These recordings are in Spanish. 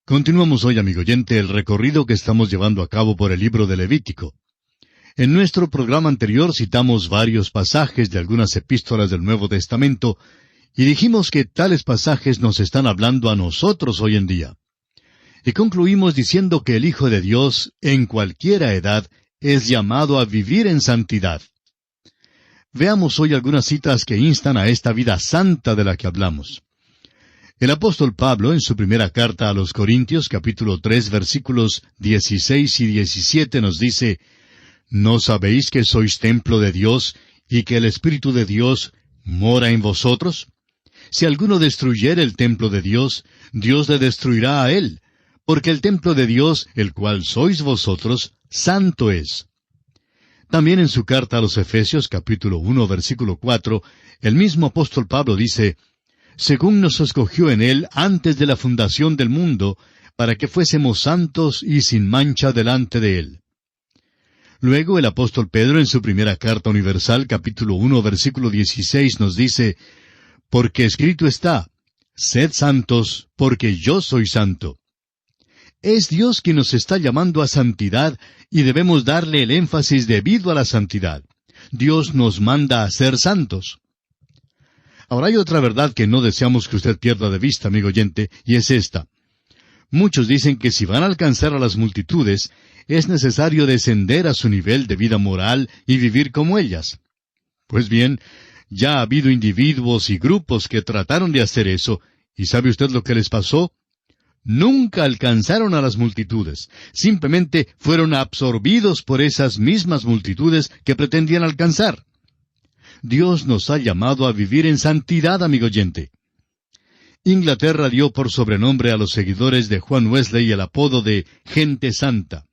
Continuamos hoy, amigo oyente, el recorrido que estamos llevando a cabo por el libro de Levítico. En nuestro programa anterior citamos varios pasajes de algunas epístolas del Nuevo Testamento y dijimos que tales pasajes nos están hablando a nosotros hoy en día. Y concluimos diciendo que el Hijo de Dios, en cualquiera edad, es llamado a vivir en santidad. Veamos hoy algunas citas que instan a esta vida santa de la que hablamos. El apóstol Pablo, en su primera carta a los Corintios, capítulo 3, versículos 16 y 17, nos dice: ¿No sabéis que sois templo de Dios, y que el Espíritu de Dios mora en vosotros? Si alguno destruyere el templo de Dios, Dios le destruirá a él, porque el templo de Dios, el cual sois vosotros, santo es. También en su carta a los Efesios, capítulo 1, versículo 4, el mismo apóstol Pablo dice: según nos escogió en Él antes de la fundación del mundo, para que fuésemos santos y sin mancha delante de Él. Luego el apóstol Pedro en su primera carta universal, capítulo 1, versículo 16, nos dice: porque escrito está, sed santos, porque yo soy santo. Es Dios quien nos está llamando a santidad, y debemos darle el énfasis debido a la santidad. Dios nos manda a ser santos. Ahora hay otra verdad que no deseamos que usted pierda de vista, amigo oyente, y es esta. Muchos dicen que si van a alcanzar a las multitudes, es necesario descender a su nivel de vida moral y vivir como ellas. Pues bien, ya ha habido individuos y grupos que trataron de hacer eso, ¿y sabe usted lo que les pasó? Nunca alcanzaron a las multitudes, simplemente fueron absorbidos por esas mismas multitudes que pretendían alcanzar. Dios nos ha llamado a vivir en santidad, amigo oyente. Inglaterra dio por sobrenombre a los seguidores de Juan Wesley el apodo de gente santa.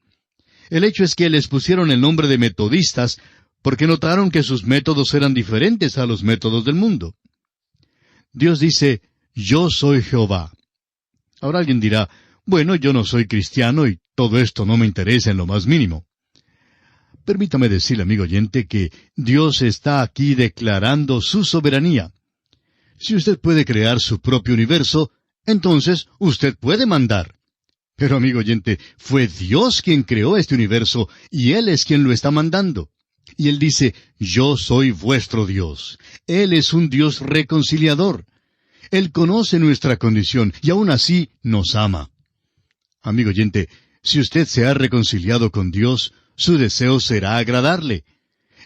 El hecho es que les pusieron el nombre de metodistas porque notaron que sus métodos eran diferentes a los métodos del mundo. Dios dice: yo soy Jehová. Ahora alguien dirá: bueno, yo no soy cristiano y todo esto no me interesa en lo más mínimo. Permítame decirle, amigo oyente, que Dios está aquí declarando su soberanía. Si usted puede crear su propio universo, entonces usted puede mandar. Pero, amigo oyente, fue Dios quien creó este universo, y Él es quien lo está mandando. Y Él dice: yo soy vuestro Dios. Él es un Dios reconciliador. Él conoce nuestra condición, y aún así nos ama. Amigo oyente, si usted se ha reconciliado con Dios, su deseo será agradarle.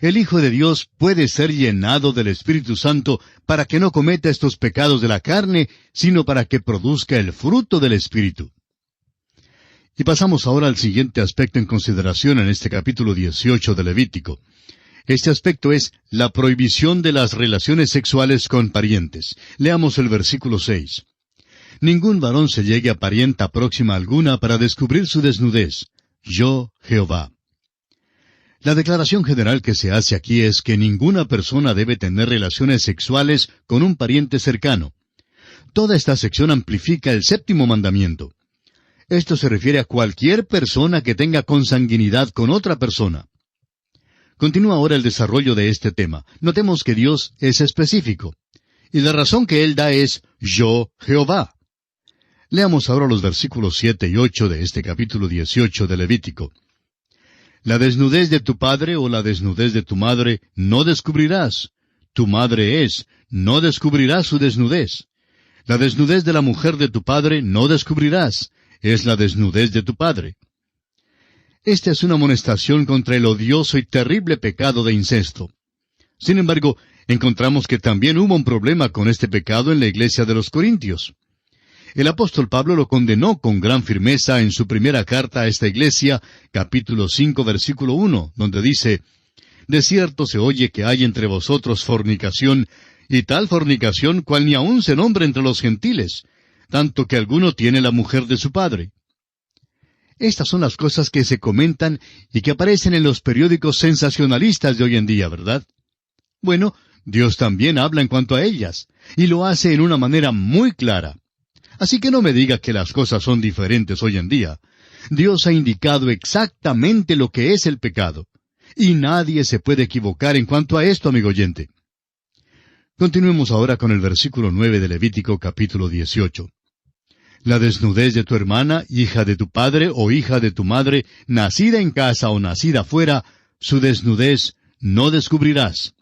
El Hijo de Dios puede ser llenado del Espíritu Santo para que no cometa estos pecados de la carne, sino para que produzca el fruto del Espíritu. Y pasamos ahora al siguiente aspecto en consideración en este capítulo 18 de Levítico. Este aspecto es la prohibición de las relaciones sexuales con parientes. Leamos el versículo 6. Ningún varón se llegue a parienta próxima alguna para descubrir su desnudez. Yo, Jehová. La declaración general que se hace aquí es que ninguna persona debe tener relaciones sexuales con un pariente cercano. Toda esta sección amplifica el séptimo mandamiento. Esto se refiere a cualquier persona que tenga consanguinidad con otra persona. Continúa ahora el desarrollo de este tema. Notemos que Dios es específico. Y la razón que Él da es: yo, Jehová. Leamos ahora los versículos 7 y 8 de este capítulo 18 de Levítico. La desnudez de tu padre o la desnudez de tu madre no descubrirás. Tu madre es, no descubrirás su desnudez. La desnudez de la mujer de tu padre no descubrirás. Es la desnudez de tu padre. Esta es una amonestación contra el odioso y terrible pecado de incesto. Sin embargo, encontramos que también hubo un problema con este pecado en la iglesia de los Corintios. El apóstol Pablo lo condenó con gran firmeza en su primera carta a esta iglesia, capítulo 5, versículo 1, donde dice: de cierto se oye que hay entre vosotros fornicación, y tal fornicación cual ni aun se nombra entre los gentiles, tanto que alguno tiene la mujer de su padre. Estas son las cosas que se comentan y que aparecen en los periódicos sensacionalistas de hoy en día, ¿verdad? Bueno, Dios también habla en cuanto a ellas, y lo hace en una manera muy clara. Así que no me diga que las cosas son diferentes hoy en día. Dios ha indicado exactamente lo que es el pecado. Y nadie se puede equivocar en cuanto a esto, amigo oyente. Continuemos ahora con el versículo 9 de Levítico capítulo 18. La desnudez de tu hermana, hija de tu padre o hija de tu madre, nacida en casa o nacida fuera, su desnudez no descubrirás.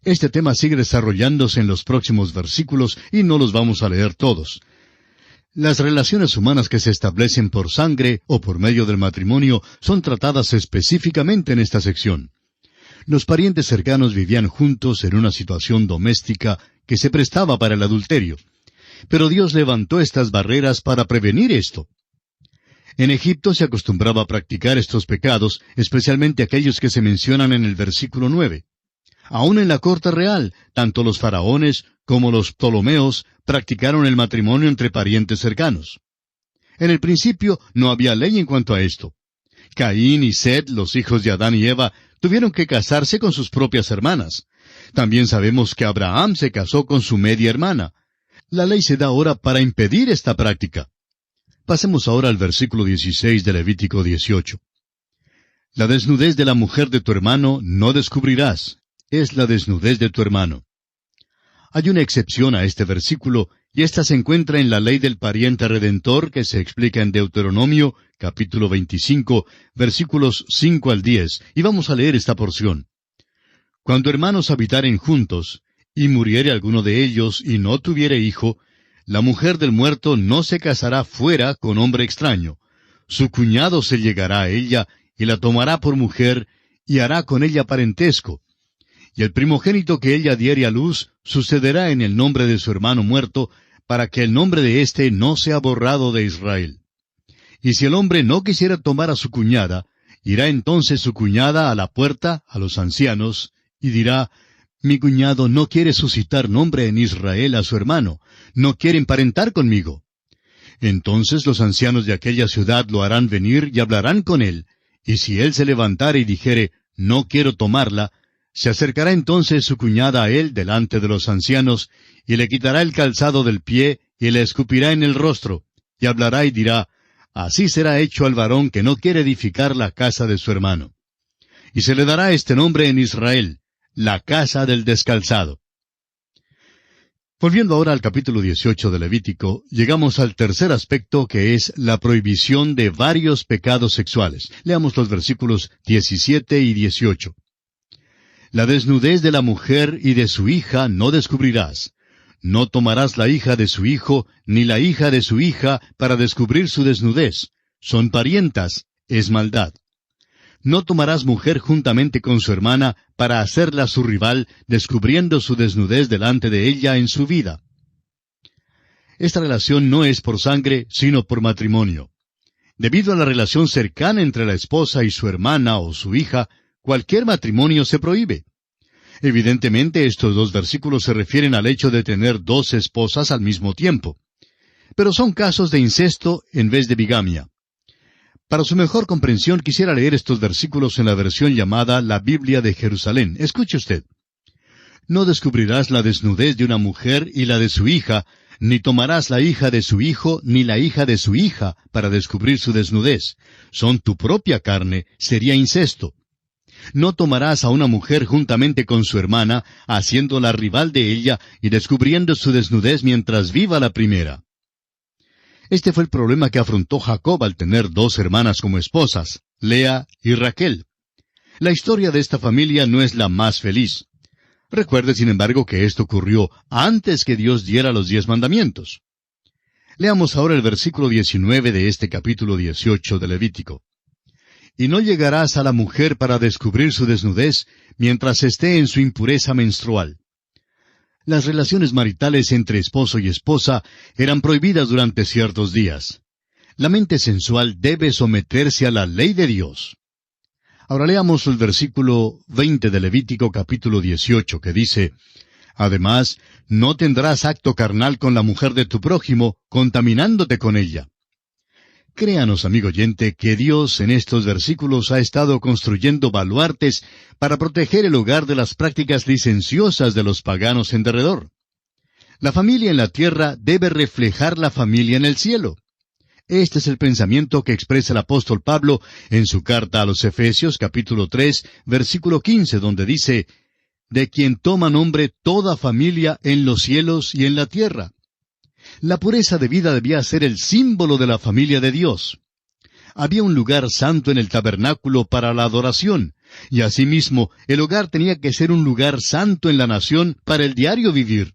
Este tema sigue desarrollándose en los próximos versículos y no los vamos a leer todos. Las relaciones humanas que se establecen por sangre o por medio del matrimonio son tratadas específicamente en esta sección. Los parientes cercanos vivían juntos en una situación doméstica que se prestaba para el adulterio. Pero Dios levantó estas barreras para prevenir esto. En Egipto se acostumbraba a practicar estos pecados, especialmente aquellos que se mencionan en el versículo 9. Aún en la corte real, tanto los faraones como los Ptolomeos practicaron el matrimonio entre parientes cercanos. En el principio no había ley en cuanto a esto. Caín y Set, los hijos de Adán y Eva, tuvieron que casarse con sus propias hermanas. También sabemos que Abraham se casó con su media hermana. La ley se da ahora para impedir esta práctica. Pasemos ahora al versículo 16 de Levítico 18. La desnudez de la mujer de tu hermano no descubrirás. Es la desnudez de tu hermano. Hay una excepción a este versículo, y ésta se encuentra en la ley del pariente redentor que se explica en Deuteronomio, capítulo 25, versículos 5 al 10, y vamos a leer esta porción. Cuando hermanos habitaren juntos, y muriere alguno de ellos y no tuviere hijo, la mujer del muerto no se casará fuera con hombre extraño. Su cuñado se llegará a ella, y la tomará por mujer, y hará con ella parentesco. Y el primogénito que ella diere a luz sucederá en el nombre de su hermano muerto, para que el nombre de éste no sea borrado de Israel. Y si el hombre no quisiera tomar a su cuñada, irá entonces su cuñada a la puerta, a los ancianos, y dirá, mi cuñado no quiere suscitar nombre en Israel a su hermano, no quiere emparentar conmigo. Entonces los ancianos de aquella ciudad lo harán venir y hablarán con él, y si él se levantare y dijere, no quiero tomarla, se acercará entonces su cuñada a él delante de los ancianos, y le quitará el calzado del pie, y le escupirá en el rostro, y hablará y dirá, así será hecho al varón que no quiere edificar la casa de su hermano. Y se le dará este nombre en Israel, la casa del descalzado. Volviendo ahora al capítulo 18 de Levítico, llegamos al tercer aspecto que es la prohibición de varios pecados sexuales. Leamos los versículos 17 y 18. La desnudez de la mujer y de su hija no descubrirás. No tomarás la hija de su hijo, ni la hija de su hija, para descubrir su desnudez. Son parientas, es maldad. No tomarás mujer juntamente con su hermana para hacerla su rival, descubriendo su desnudez delante de ella en su vida. Esta relación no es por sangre, sino por matrimonio. Debido a la relación cercana entre la esposa y su hermana o su hija, cualquier matrimonio se prohíbe. Evidentemente, estos dos versículos se refieren al hecho de tener dos esposas al mismo tiempo. Pero son casos de incesto en vez de bigamia. Para su mejor comprensión quisiera leer estos versículos en la versión llamada la Biblia de Jerusalén. Escuche usted. No descubrirás la desnudez de una mujer y la de su hija, ni tomarás la hija de su hijo ni la hija de su hija para descubrir su desnudez. Son tu propia carne, sería incesto. No tomarás a una mujer juntamente con su hermana, haciéndola rival de ella y descubriendo su desnudez mientras viva la primera. Este fue el problema que afrontó Jacob al tener dos hermanas como esposas, Lea y Raquel. La historia de esta familia no es la más feliz. Recuerde, sin embargo, que esto ocurrió antes que Dios diera los 10 mandamientos. Leamos ahora el versículo 19 de este capítulo 18 de Levítico. Y no llegarás a la mujer para descubrir su desnudez mientras esté en su impureza menstrual. Las relaciones maritales entre esposo y esposa eran prohibidas durante ciertos días. La mente sensual debe someterse a la ley de Dios. Ahora leamos el versículo 20 de Levítico capítulo 18, que dice, Además, no tendrás acto carnal con la mujer de tu prójimo, contaminándote con ella. Créanos, amigo oyente, que Dios en estos versículos ha estado construyendo baluartes para proteger el hogar de las prácticas licenciosas de los paganos en derredor. La familia en la tierra debe reflejar la familia en el cielo. Este es el pensamiento que expresa el apóstol Pablo en su carta a los Efesios, capítulo 3, versículo 15, donde dice, de quien toma nombre toda familia en los cielos y en la tierra. La pureza de vida debía ser el símbolo de la familia de Dios. Había un lugar santo en el tabernáculo para la adoración, y asimismo el hogar tenía que ser un lugar santo en la nación para el diario vivir.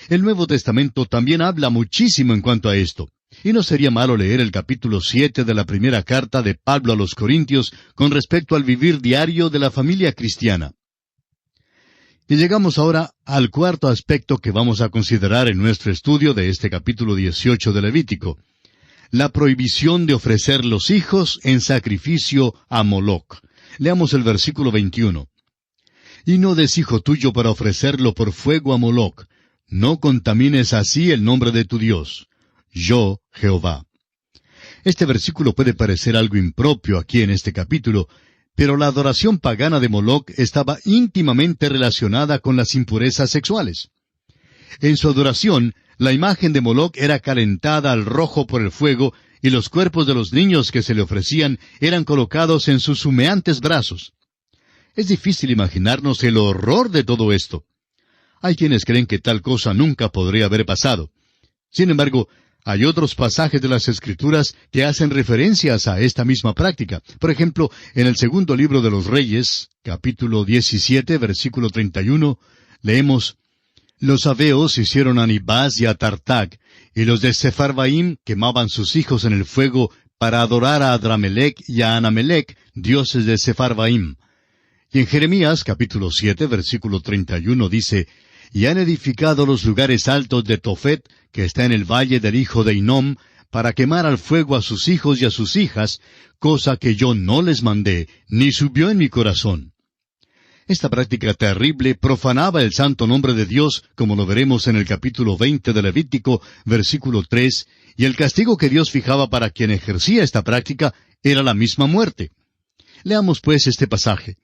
El Nuevo Testamento también habla muchísimo en cuanto a esto, y no sería malo leer el capítulo 7 de la primera carta de Pablo a los Corintios con respecto al vivir diario de la familia cristiana. Y llegamos ahora al cuarto aspecto que vamos a considerar en nuestro estudio de este capítulo 18 de Levítico: la prohibición de ofrecer los hijos en sacrificio a Moloc. Leamos el versículo 21. Y no des hijo tuyo para ofrecerlo por fuego a Moloc. No contamines así el nombre de tu Dios. Yo, Jehová. Este versículo puede parecer algo impropio aquí en este capítulo, pero la adoración pagana de Moloc estaba íntimamente relacionada con las impurezas sexuales. En su adoración, la imagen de Moloc era calentada al rojo por el fuego, y los cuerpos de los niños que se le ofrecían eran colocados en sus humeantes brazos. Es difícil imaginarnos el horror de todo esto. Hay quienes creen que tal cosa nunca podría haber pasado. Sin embargo, hay otros pasajes de las Escrituras que hacen referencias a esta misma práctica. Por ejemplo, en el segundo libro de los Reyes, capítulo 17, versículo 31, leemos: Los sabeos hicieron a Nibás y a Tartac, y los de Sepharvaim quemaban sus hijos en el fuego para adorar a Adramelec y a Anamelec, dioses de Sepharvaim. Y en Jeremías, capítulo 7, versículo 31, dice: Y han edificado los lugares altos de Tofet, que está en el valle del hijo de Hinnom, para quemar al fuego a sus hijos y a sus hijas, cosa que yo no les mandé, ni subió en mi corazón. Esta práctica terrible profanaba el santo nombre de Dios, como lo veremos en el capítulo 20 de Levítico, versículo 3, y el castigo que Dios fijaba para quien ejercía esta práctica era la misma muerte. Leamos pues este pasaje.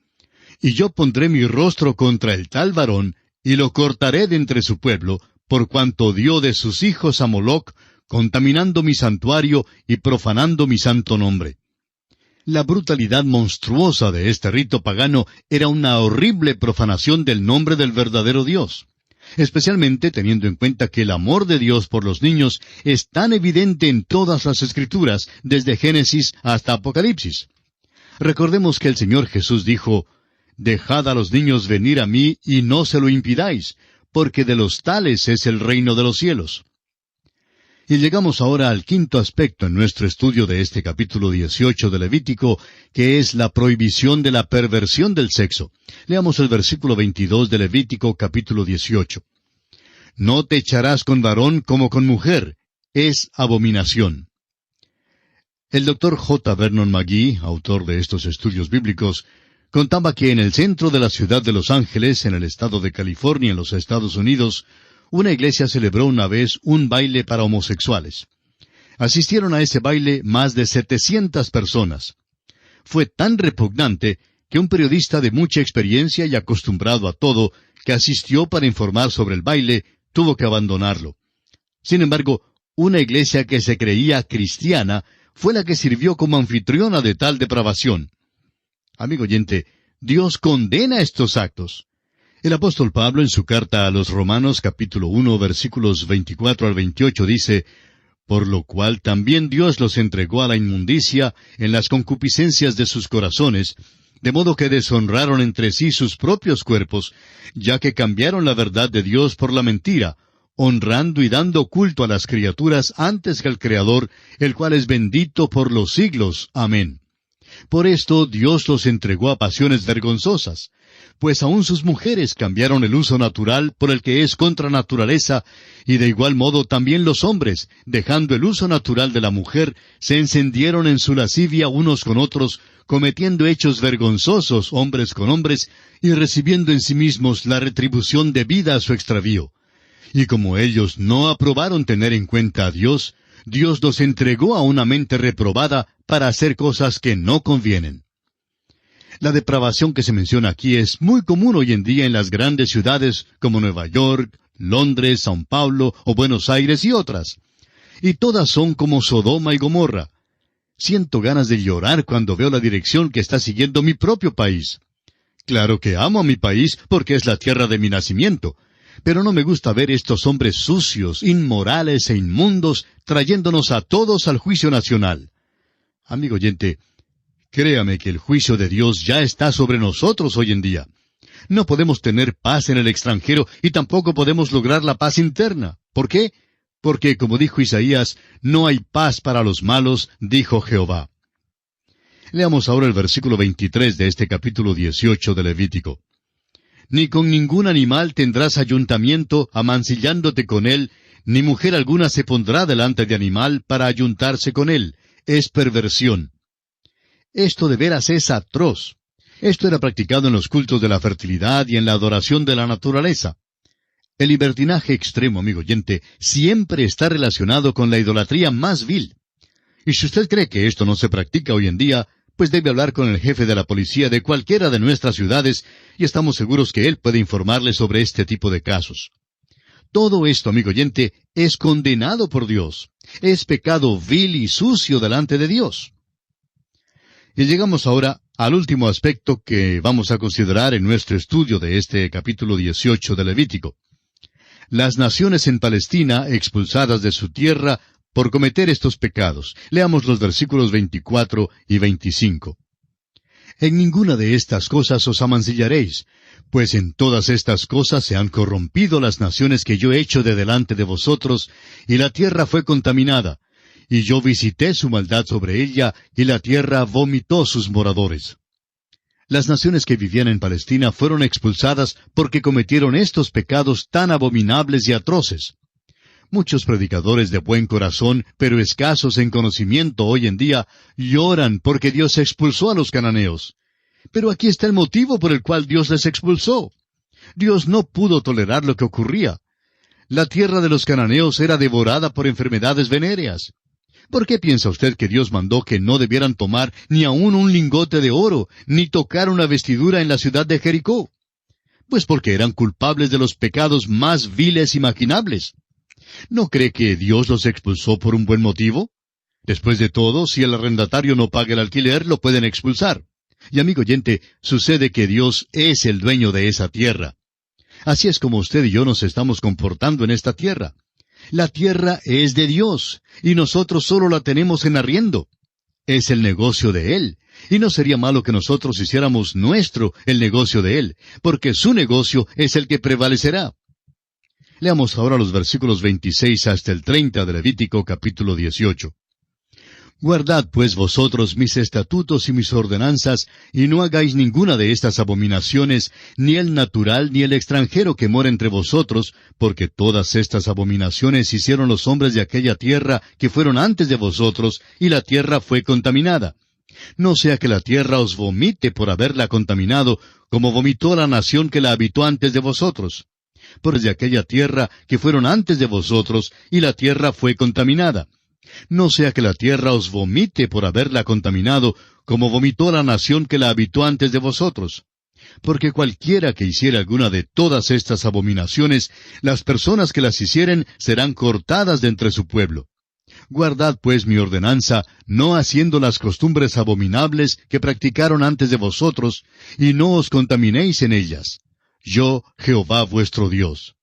Y yo pondré mi rostro contra el tal varón, y lo cortaré de entre su pueblo, por cuanto dio de sus hijos a Moloc, contaminando mi santuario y profanando mi santo nombre. La brutalidad monstruosa de este rito pagano era una horrible profanación del nombre del verdadero Dios, especialmente teniendo en cuenta que el amor de Dios por los niños es tan evidente en todas las Escrituras, desde Génesis hasta Apocalipsis. Recordemos que el Señor Jesús dijo: Dejad a los niños venir a mí y no se lo impidáis, porque de los tales es el reino de los cielos. Y llegamos ahora al quinto aspecto en nuestro estudio de este capítulo 18 de Levítico, que es la prohibición de la perversión del sexo. Leamos el versículo 22 de Levítico capítulo 18. No te echarás con varón como con mujer, es abominación. El Dr. J. Vernon McGee, autor de estos estudios bíblicos, contaba que en el centro de la ciudad de Los Ángeles, en el estado de California, en los Estados Unidos, una iglesia celebró una vez un baile para homosexuales. Asistieron a ese baile más de 700 personas. Fue tan repugnante que un periodista de mucha experiencia y acostumbrado a todo, que asistió para informar sobre el baile, tuvo que abandonarlo. Sin embargo, una iglesia que se creía cristiana fue la que sirvió como anfitriona de tal depravación. Amigo oyente, Dios condena estos actos. El apóstol Pablo en su carta a los Romanos capítulo 1 versículos 24 al 28 dice: Por lo cual también Dios los entregó a la inmundicia en las concupiscencias de sus corazones, de modo que deshonraron entre sí sus propios cuerpos, ya que cambiaron la verdad de Dios por la mentira, honrando y dando culto a las criaturas antes que al Creador, el cual es bendito por los siglos. Amén. Por esto Dios los entregó a pasiones vergonzosas, pues aun sus mujeres cambiaron el uso natural por el que es contra naturaleza, y de igual modo también los hombres, dejando el uso natural de la mujer, se encendieron en su lascivia unos con otros, cometiendo hechos vergonzosos hombres con hombres, y recibiendo en sí mismos la retribución debida a su extravío. Y como ellos no aprobaron tener en cuenta a Dios, Dios los entregó a una mente reprobada para hacer cosas que no convienen. La depravación que se menciona aquí es muy común hoy en día en las grandes ciudades como Nueva York, Londres, São Paulo o Buenos Aires y otras. Y todas son como Sodoma y Gomorra. Siento ganas de llorar cuando veo la dirección que está siguiendo mi propio país. Claro que amo a mi país porque es la tierra de mi nacimiento, Pero no me gusta ver estos hombres sucios, inmorales e inmundos trayéndonos a todos al juicio nacional. Amigo oyente, créame que el juicio de Dios ya está sobre nosotros hoy en día. No podemos tener paz en el extranjero y tampoco podemos lograr la paz interna. ¿Por qué? Porque, como dijo Isaías, no hay paz para los malos, dijo Jehová. Leamos ahora el versículo 23 de este capítulo 18 de Levítico. Ni con ningún animal tendrás ayuntamiento, amancillándote con él, ni mujer alguna se pondrá delante de animal para ayuntarse con él. Es perversión. Esto de veras es atroz. Esto era practicado en los cultos de la fertilidad y en la adoración de la naturaleza. El libertinaje extremo, amigo oyente, siempre está relacionado con la idolatría más vil. Y si usted cree que esto no se practica hoy en día, pues debe hablar con el jefe de la policía de cualquiera de nuestras ciudades, y estamos seguros que él puede informarle sobre este tipo de casos. Todo esto, amigo oyente, es condenado por Dios. Es pecado vil y sucio delante de Dios. Y llegamos ahora al último aspecto que vamos a considerar en nuestro estudio de este capítulo 18 de Levítico. Las naciones en Palestina expulsadas de su tierra por cometer estos pecados. Leamos los versículos 24 y 25. En ninguna de estas cosas os amancillaréis, pues en todas estas cosas se han corrompido las naciones que yo he hecho de delante de vosotros, y la tierra fue contaminada, y yo visité su maldad sobre ella, y la tierra vomitó sus moradores. Las naciones que vivían en Palestina fueron expulsadas porque cometieron estos pecados tan abominables y atroces. Muchos predicadores de buen corazón, pero escasos en conocimiento hoy en día, lloran porque Dios expulsó a los cananeos. Pero aquí está el motivo por el cual Dios les expulsó. Dios no pudo tolerar lo que ocurría. La tierra de los cananeos era devorada por enfermedades venéreas. ¿Por qué piensa usted que Dios mandó que no debieran tomar ni aun un lingote de oro, ni tocar una vestidura en la ciudad de Jericó? Pues porque eran culpables de los pecados más viles imaginables. ¿No cree que Dios los expulsó por un buen motivo? Después de todo, si el arrendatario no paga el alquiler, lo pueden expulsar. Y amigo oyente, sucede que Dios es el dueño de esa tierra. Así es como usted y yo nos estamos comportando en esta tierra. La tierra es de Dios, y nosotros solo la tenemos en arriendo. Es el negocio de Él, y no sería malo que nosotros hiciéramos nuestro el negocio de Él, porque su negocio es el que prevalecerá. Leamos ahora los versículos 26 hasta el 30 de Levítico capítulo 18. Guardad pues vosotros mis estatutos y mis ordenanzas, y no hagáis ninguna de estas abominaciones, ni el natural ni el extranjero que mora entre vosotros, porque todas estas abominaciones hicieron los hombres de aquella tierra que fueron antes de vosotros, y la tierra fue contaminada. No sea que la tierra os vomite por haberla contaminado, como vomitó la nación que la habitó antes de vosotros. Pues de aquella tierra que fueron antes de vosotros, y la tierra fue contaminada. No sea que la tierra os vomite por haberla contaminado, como vomitó la nación que la habitó antes de vosotros. Porque cualquiera que hiciere alguna de todas estas abominaciones, las personas que las hicieren serán cortadas de entre su pueblo. Guardad pues mi ordenanza, no haciendo las costumbres abominables que practicaron antes de vosotros, y no os contaminéis en ellas. Yo, Jehová vuestro Dios.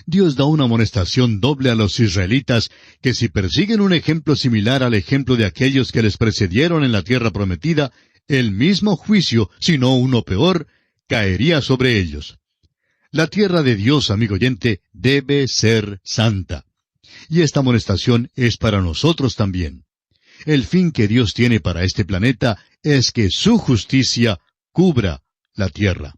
Dios da una amonestación doble a los israelitas, que si persiguen un ejemplo similar al ejemplo de aquellos que les precedieron en la tierra prometida, el mismo juicio, si no uno peor, caería sobre ellos. La tierra de Dios, amigo oyente, debe ser santa. Y esta amonestación es para nosotros también. El fin que Dios tiene para este planeta es que su justicia cubra la tierra.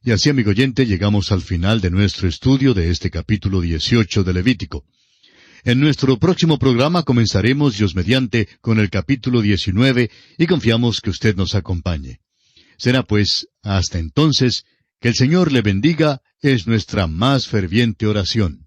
Y así, amigo oyente, llegamos al final de nuestro estudio de este capítulo 18 de Levítico. En nuestro próximo programa comenzaremos, Dios mediante, con el capítulo 19 y confiamos que usted nos acompañe. Será pues, hasta entonces, que el Señor le bendiga, es nuestra más ferviente oración.